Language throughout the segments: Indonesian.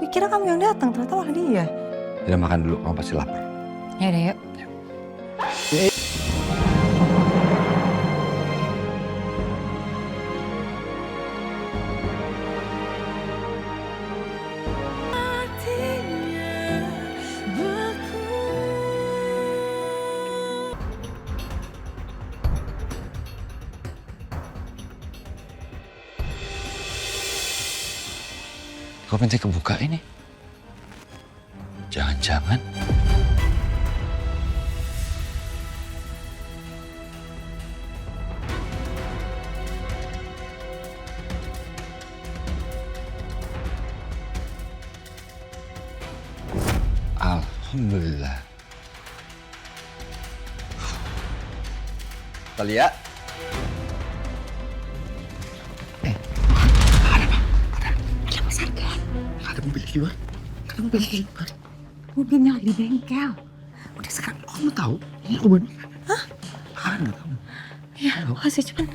kira kamu yang datang, ternyata malah dia. Udah makan dulu, kamu pasti lapar. Ya udah yuk. Kok pintu kebuka ini? Jangan-jangan. Alhamdulillah. Talia. Ada mobil di luar. Ada mobil di luar. Mobilnya lagi di bengkel. Udah sekarang kamu tahu? Ini aku bener. Hah? Parah nggak tahu? Ya, makasih. Cuman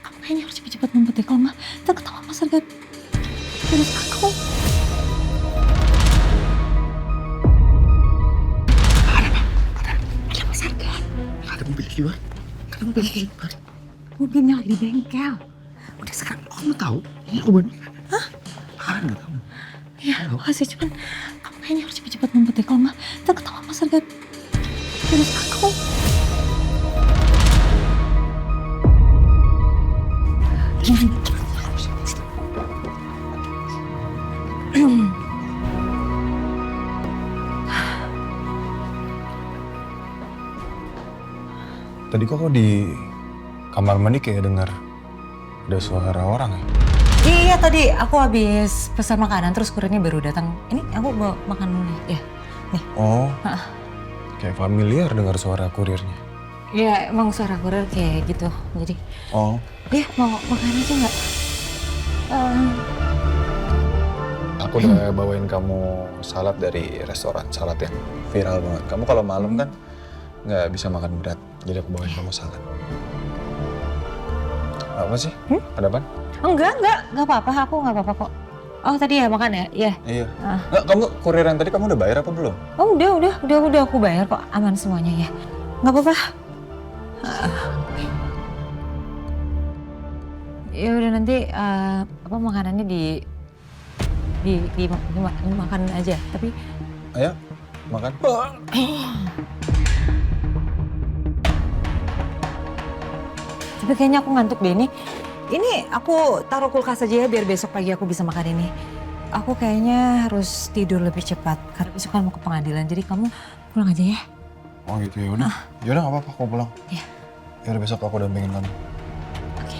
kamu kayaknya harus cepet-cepet ngumpet ya. Kalau nggak, ntar ketahuan Mas Arga. Terus aku. Ada Mas Arga. Ada mobil di luar. Ada mobil di luar. Mobilnya lagi di bengkel. Udah sekarang kamu tahu? Ini aku bener. Hah? Parah nggak tahu? Ya, makasih. Cuman kamu kayaknya harus cepet-cepet ngumpet ya. Kalau nggak, ntar ketahuan Mas Arga. Terus aku. Tadi kok di kamar mandi kayak dengar ada suara orang ya? Iya, tadi aku habis pesan makanan terus kurirnya baru datang. Ini aku mau makan dulu nih. Ya, nih. Oh, kayak familiar dengar suara kurirnya. Iya, emang suara kurir kayak gitu. Jadi, Oh, dia mau makan aja nggak? aku udah bawain kamu salad dari restoran, salad yang viral banget. Kamu kalau malam kan nggak bisa makan berat, jadi aku bawain kamu salad. Apa sih? Ada apa? Enggak apa-apa. Aku nggak apa-apa kok. Oh, tadi ya makan ya? Iya. Iya. Nggak, kamu kurir yang tadi kamu udah bayar apa belum? Oh, udah aku bayar kok. Aman semuanya ya. Nggak apa-apa. Ya udah nanti apa makanannya dimakan aja. Tapi Ayo, makan. tapi kayaknya aku ngantuk deh ini. Ini aku taruh kulkas aja ya biar besok pagi aku bisa makan ini. Aku kayaknya harus tidur lebih cepat karena besok kan mau ke pengadilan. Jadi kamu pulang aja ya. Oh gitu ya udah. Ya udah nggak apa-apa, aku pulang. Iya. Ya udah besok aku dampingin kamu. Oke.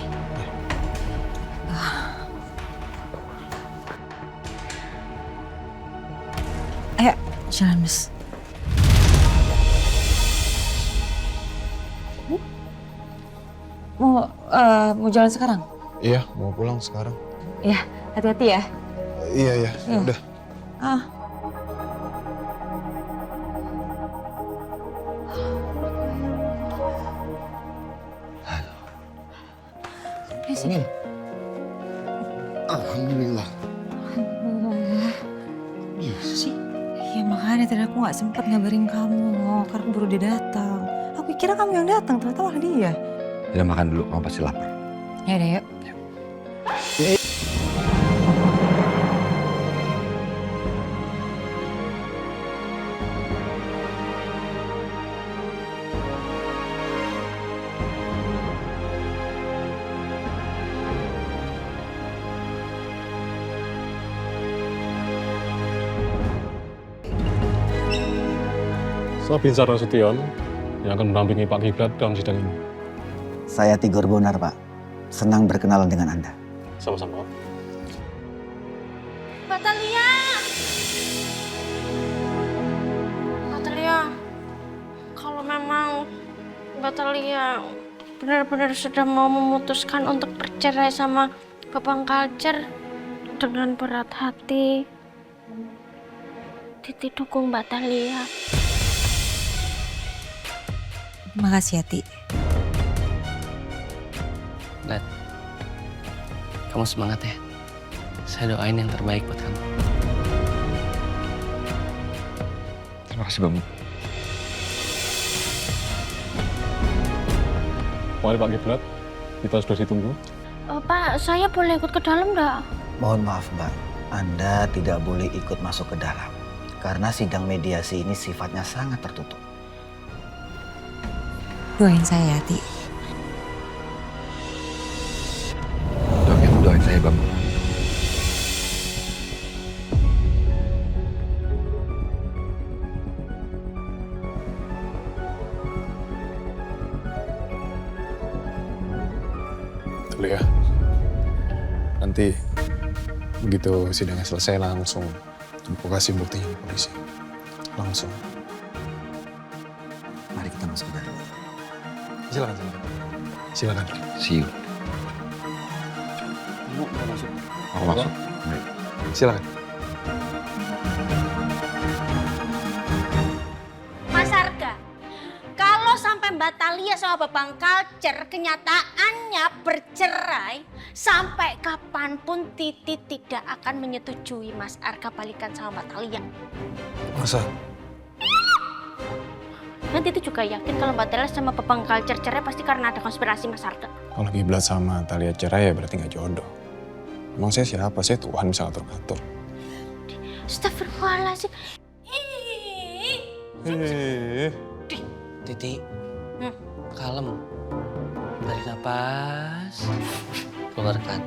Ayo, jalan Mas. Mau jalan sekarang? Iya, mau pulang sekarang. Iya, hati-hati ya. Iya, ya udah. Ah. Amin. Alhamdulillah. Iya sih. Ya makanya tadi aku nggak sempat ngabarin kamu, karena baru dia datang. Aku kira kamu yang datang, ternyata malah dia. Udah makan dulu, kamu pasti lapar. Ya udah yuk. Saya Binsar Nasution yang akan mendampingi Pak Kiblat dalam sidang ini. Saya Tigor Bonar, Pak. Senang berkenalan dengan Anda. Sama-sama. Mbak Talia! Mbak Talia, kalau memang Mbak Talia benar-benar sudah mau memutuskan untuk bercerai sama Bapak Kalcer dengan berat hati, Titi dukung Mbak Talia. Makasih ya, Ti. Lat, kamu semangat ya. Saya doain yang terbaik buat kamu. Makasih Bang. Mari Pak Kiblat, kita sudah ditunggu. Pak, saya boleh ikut ke dalam nggak? Mohon maaf Mbak, Anda tidak boleh ikut masuk ke dalam. Karena sidang mediasi ini sifatnya sangat tertutup. Doain saya, Ti. Doain saya Bang. Dulu ya. Nanti begitu sidangnya selesai langsung aku kasih buktinya ke polisi. Langsung. Mari kita masuk ke dalam. Silakan. Silakan. See you. Ibu mau masuk. Mau masuk? Baik. Silakan. Mas Arga, kalau sampai Mbak Thalia sama Babang Kalcer kenyataannya bercerai, sampai kapanpun Titi tidak akan menyetujui Mas Arga balikan sama Mbak Thalia. Masa? Dan Titi juga yakin kalau Mbak Thalia sama Babang Kalcer cerai pasti karena ada konspirasi Mas Arga. Kalau Kiblat sama Thalia cerai ya berarti nggak jodoh. Emang saya siapa? Saya Tuhan bisa ngatur-ngatur. Astagfirullahaladzim. Titi, kalem. Tarik napas, keluarkan.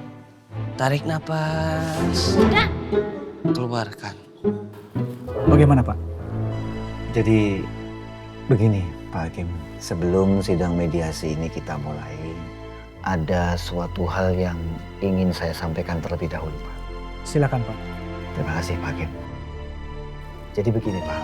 Tarik napas, Enggak. keluarkan. Bagaimana Pak? Jadi begini Pak Hakim, sebelum sidang mediasi ini kita mulai, ada suatu hal yang ingin saya sampaikan terlebih dahulu Pak. Silakan Pak. Terima kasih Pak Hakim. Jadi begini Pak,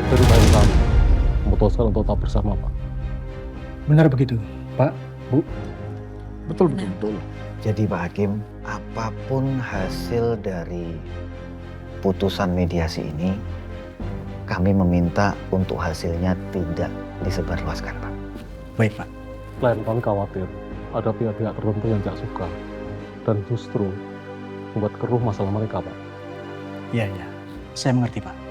Jadi baik kami memutuskan untuk tetap bersama Pak. Benar begitu, Pak, Bu. Betul. jadi Pak Hakim, apapun hasil dari putusan mediasi ini, kami meminta untuk hasilnya tidak disebarluaskan Pak. Baik, Pak. Klien kami khawatir ada pihak-pihak tertentu yang tidak suka dan justru membuat keruh masalah mereka, Pak. Iya. Saya mengerti, Pak.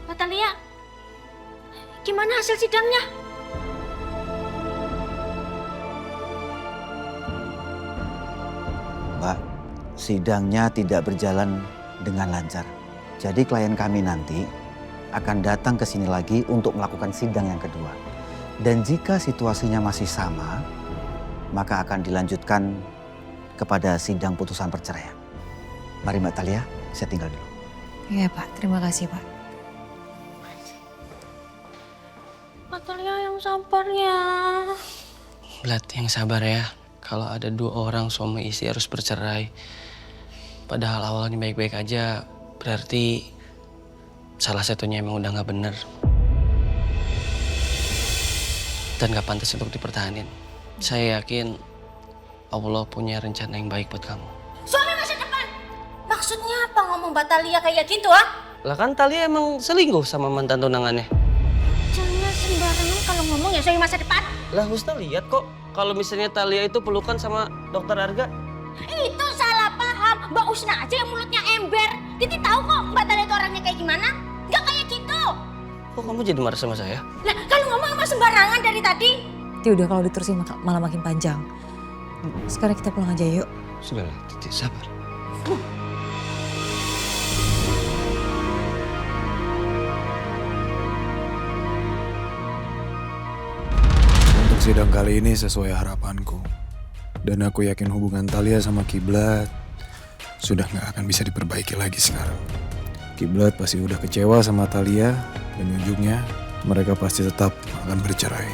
Mbak Thalia, gimana hasil sidangnya? Mbak, sidangnya tidak berjalan dengan lancar. Jadi klien kami nanti akan datang ke sini lagi untuk melakukan sidang yang kedua. Dan jika situasinya masih sama, maka akan dilanjutkan kepada sidang putusan perceraian. Mari Mbak Thalia, saya tinggal dulu. Iya Pak, terima kasih Pak. Mbak Thalia yang sabar ya. Blat yang sabar ya. Kalau ada 2 orang suami istri harus bercerai, padahal awalnya baik-baik aja, berarti salah satunya emang udah nggak bener. Dan nggak pantas untuk dipertahanin. Saya yakin Allah punya rencana yang baik buat kamu. Suami masa depan. Maksudnya apa ngomong Mbak Thalia kayak gitu ah? Lah kan Thalia emang selingkuh sama mantan tunangannya. Jangan sembarangan kalau ngomong ya suami masa depan. Lah Husna lihat kok kalau misalnya Thalia itu pelukan sama Dokter Arga. Itu salah paham. Mbak Usna aja yang mulutnya ember. Titi tahu kok Mbak Thalia itu orangnya kayak gimana. Nggak kayak gitu. Kok kamu jadi marah sama saya? Lah kalau ngomong sama sembarangan dari tadi. Ti udah kalau diterusin malah makin panjang. Sekarang kita pulang aja yuk. Sudahlah, Titi sabar. Untuk sidang kali ini sesuai harapanku. Dan aku yakin hubungan Thalia sama Kiblat sudah nggak akan bisa diperbaiki lagi sekarang. Kiblat pasti udah kecewa sama Thalia dan ujungnya mereka pasti tetap akan bercerai.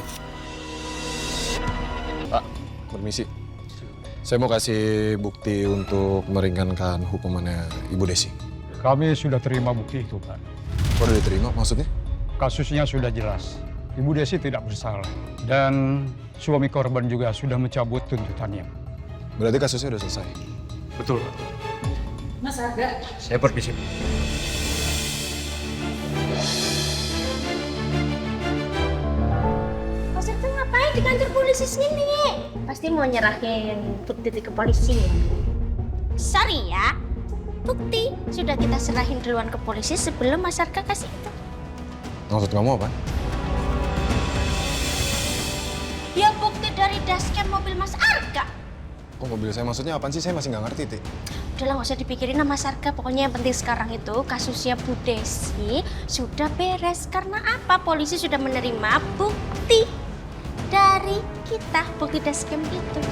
Pak, permisi. Saya mau kasih bukti untuk meringankan hukumannya Ibu Desi. Kami sudah terima bukti itu, Pak. Udah diterima maksudnya? Kasusnya sudah jelas. Ibu Desi tidak bersalah. Dan suami korban juga sudah mencabut tuntutannya. Berarti kasusnya udah selesai. Betul, Pak. Mas Arga. Saya permisi. Mas Arga ngapain di kantor polisi sini? Pasti mau nyerahin bukti ke polisi ya? Sorry ya, bukti sudah kita serahin duluan ke polisi sebelum Mas Arga kasih itu. Maksud kamu apa? Ya bukti dari dashcam mobil Mas Arga. Kok mobil saya maksudnya apaan sih? Saya masih nggak ngerti, Ti. Udahlah nggak usah dipikirin sama Mas Arga. Pokoknya yang penting sekarang itu kasusnya Bu Desi sudah beres. Karena apa? Polisi sudah menerima bukti dari kita, bukti dashcam itu.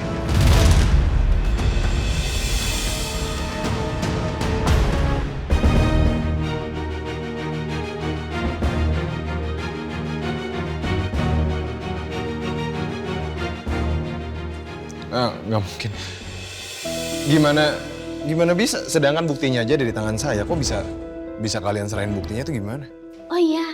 Nggak mungkin. Gimana bisa? Sedangkan buktinya aja dari tangan saya. Kok bisa kalian serahin buktinya itu gimana? Oh iya,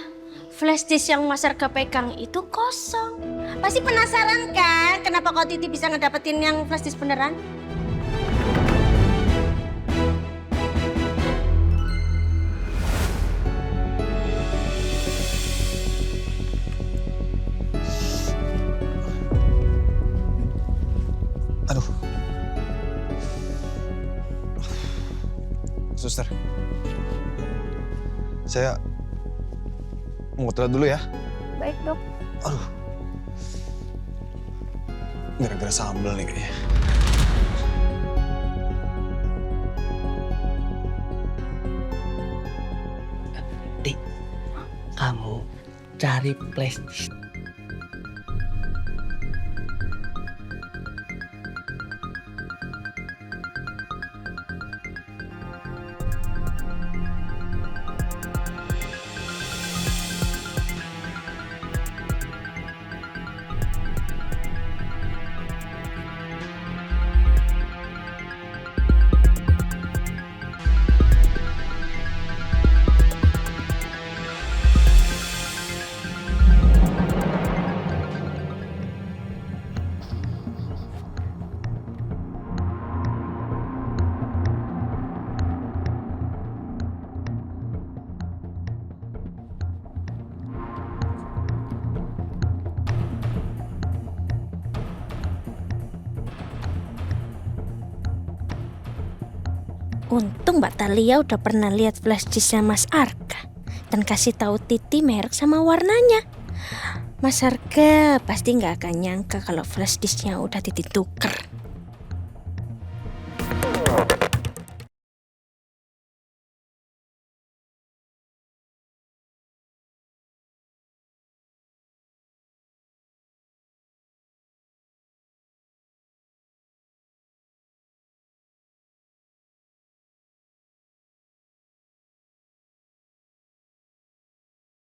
flash disk yang Mas Arga pegang itu kosong. Pasti penasaran kan kenapa kok Titi bisa ngedapetin yang flash disk beneran? Aduh. Suster. Saya mau toilet dulu ya. Baik dok. Aduh. Gara-gara sambel nih kayaknya. Dik, kamu cari flash disk. Untung Mbak Talia udah pernah lihat flash disknya Mas Arga dan kasih tahu Titi merek sama warnanya. Mas Arga pasti nggak akan nyangka kalau flash disknya udah Titi tuker.